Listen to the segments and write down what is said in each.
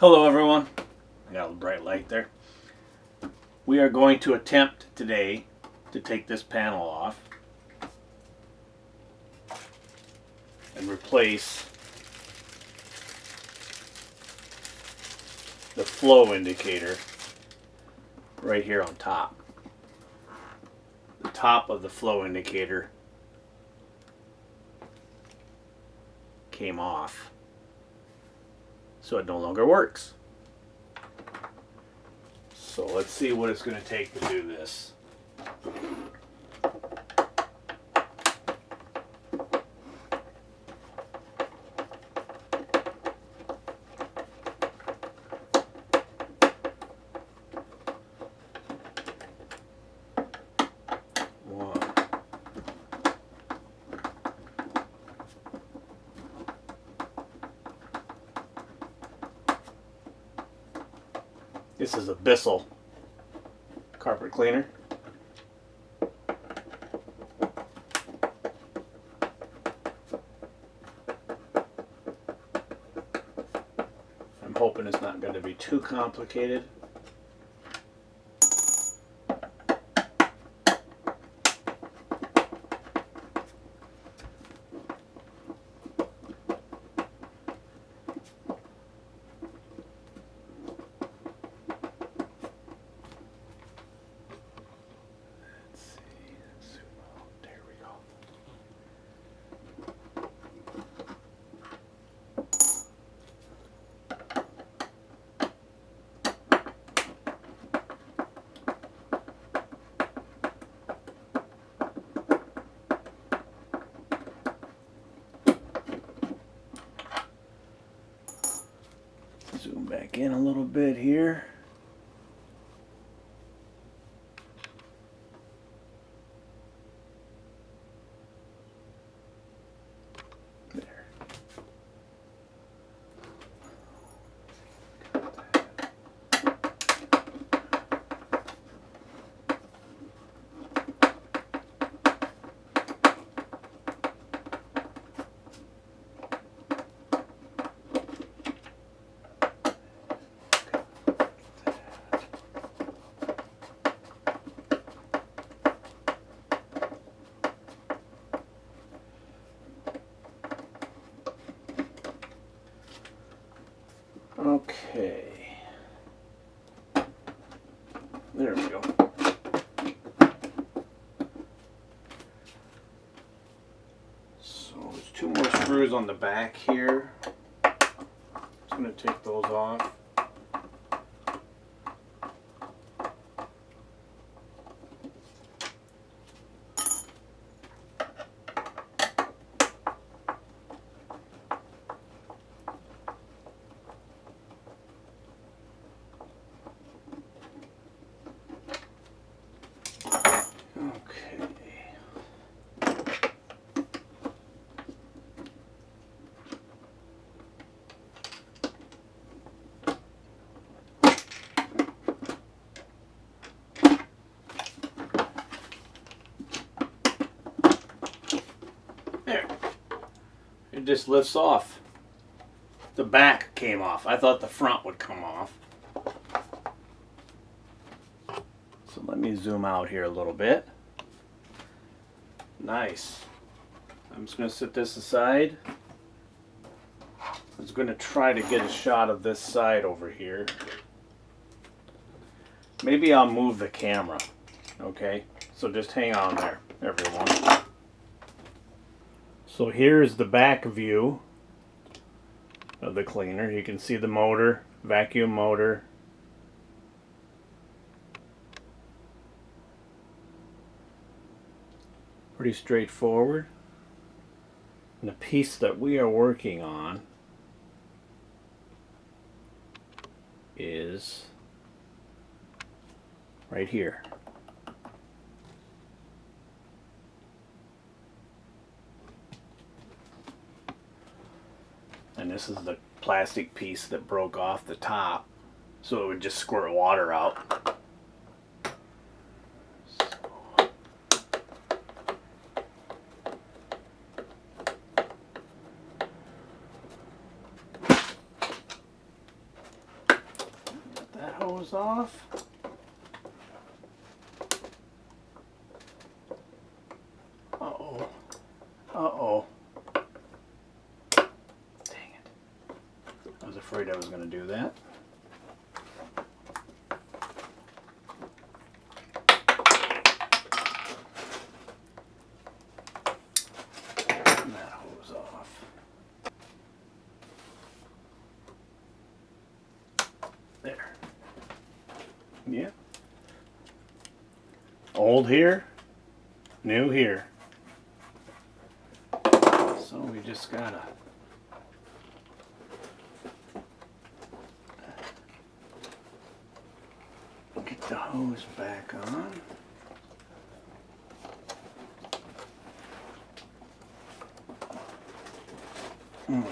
Hello everyone. I got a bright light there. We are going to attempt today to take this panel off and replace the flow indicator right here on top. The top of the flow indicator came off, so it no longer works. So let's see what it's going to take to do this. This is a Bissell carpet cleaner. I'm hoping it's not going to be too complicated. Zoom back in a little bit here. There. Okay, there we go. So there's two more screws on the back here. Just going to take those off. There. It just lifts off. The back came off. I thought the front would come off. So let me zoom out here a little bit. Nice. I'm just going to set this aside. I was going to try to get a shot of this side over here. Maybe I'll move the camera. Okay? So just hang on there, everyone. So here's the back view of the cleaner. You can see the motor, vacuum motor. Pretty straightforward. And the piece that we are working on is right here. And this is the plastic piece that broke off the top, so it would just squirt water out. hose off. Uh-oh. Uh-oh. Dang it. I was afraid I was going to do that. And that hose off. There. Yeah. Old here, new here. So we just gotta get the hose back on. I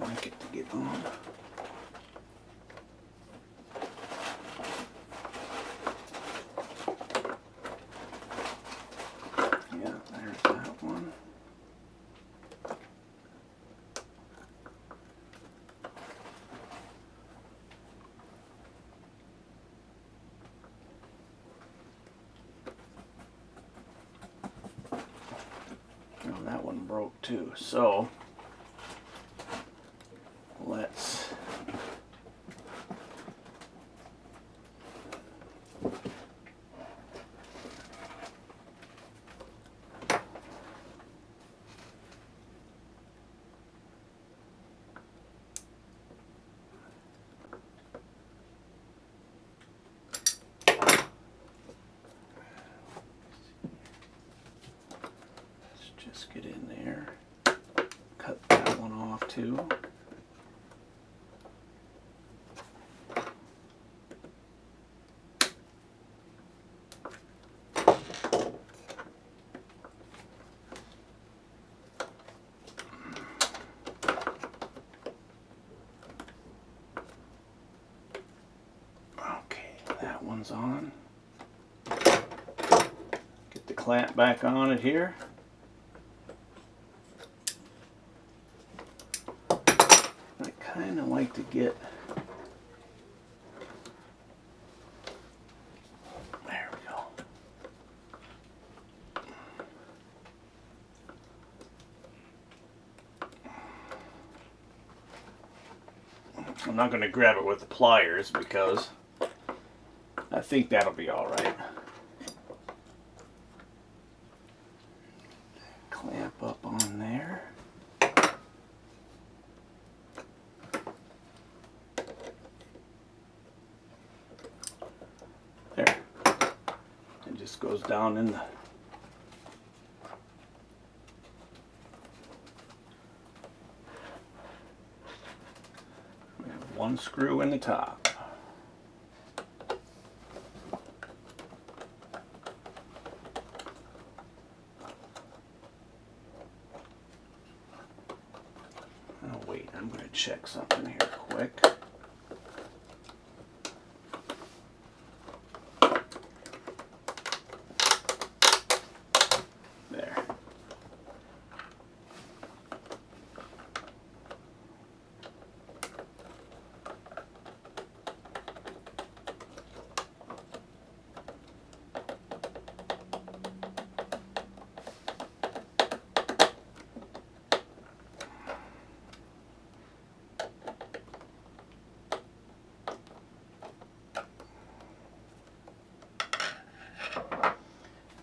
like it to get on. Yeah, there's that one. Well, that one broke too, so let's just get in there, cut that one off too. Okay, that one's on. Get the clamp back on it here. I kind of like to get, there we go. I'm not going to grab it with the pliers because I think that'll be all right. Clamp up on there. There. It just goes down in the one screw in the top. Oh wait, I'm going to check something here quick. There.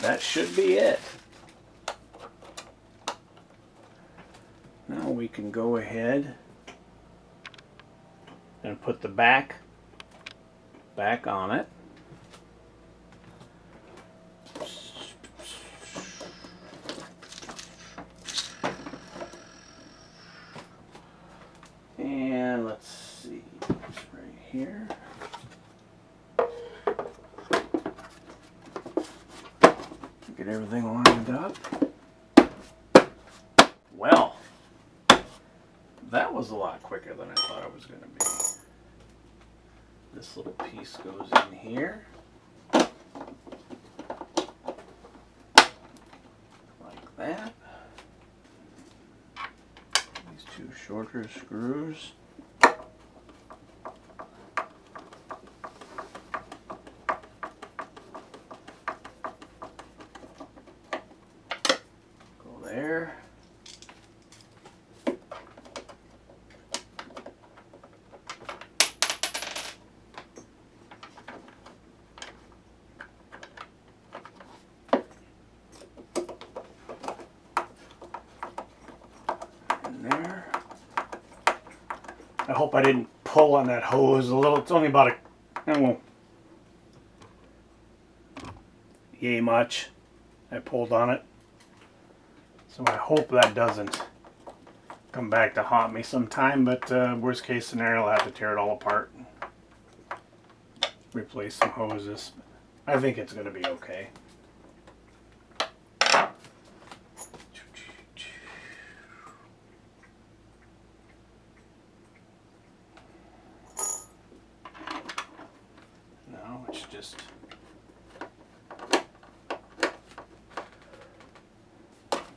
That should be it. Now we can go ahead and put the back on it. And let's see, it's right here. Get everything lined up. Well, that was a lot quicker than I thought it was going to be. This little piece goes in here. Like that. These two shorter screws in there. I hope I didn't pull on that hose a little. It's only about yay much. I pulled on it. So I hope that doesn't come back to haunt me sometime, but worst case scenario, I'll have to tear it all apart. Replace some hoses. I think it's going to be okay. Now it's just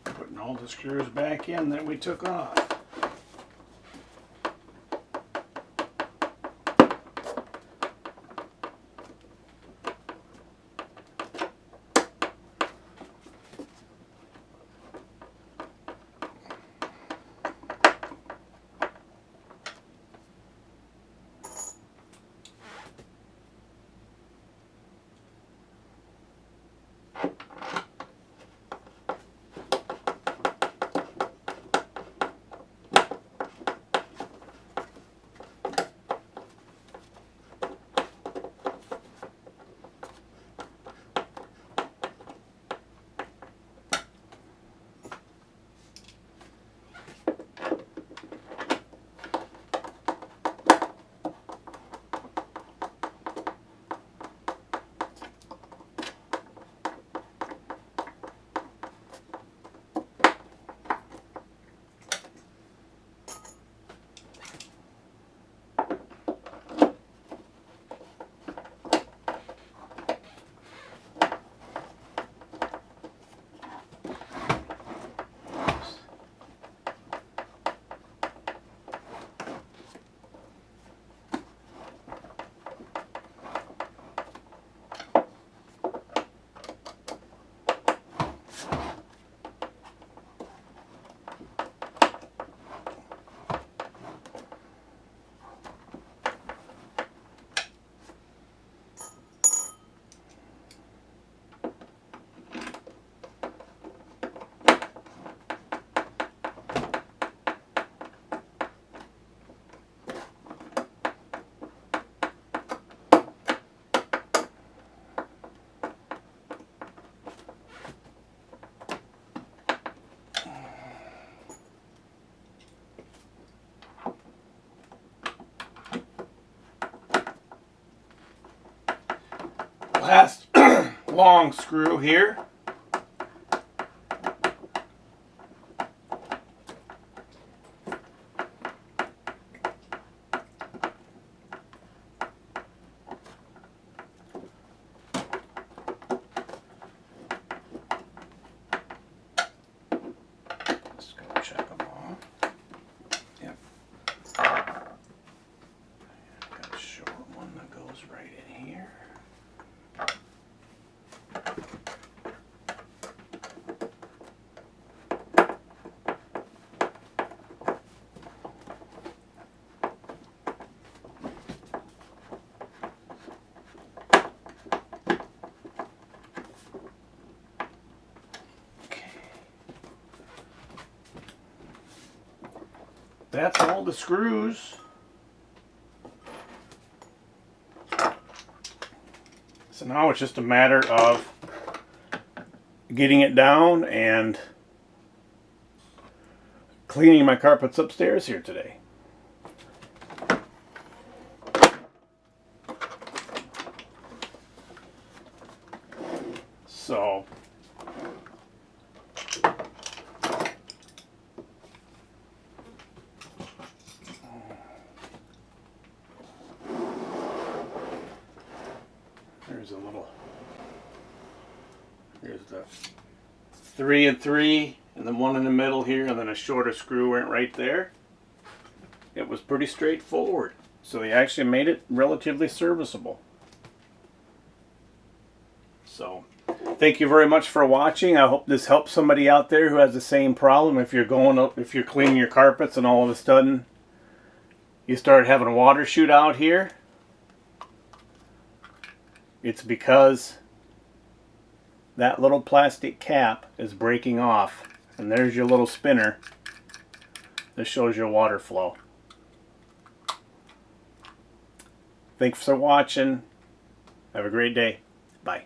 putting all the screws back in that we took off. Last long screw here. Let's go check them all. Yep. Got a short one that goes right in here. That's all the screws. So now it's just a matter of getting it down and cleaning my carpets upstairs here today. So here's the 3 and 3, and then one in the middle here, and then a shorter screw went right there. It was pretty straightforward. So they actually made it relatively serviceable. So thank you very much for watching. I hope this helps somebody out there who has the same problem. If you're cleaning your carpets and all of a sudden you start having water shoot out here, it's because that little plastic cap is breaking off, and there's your little spinner. This shows your water flow. Thanks for watching. Have a great day. Bye.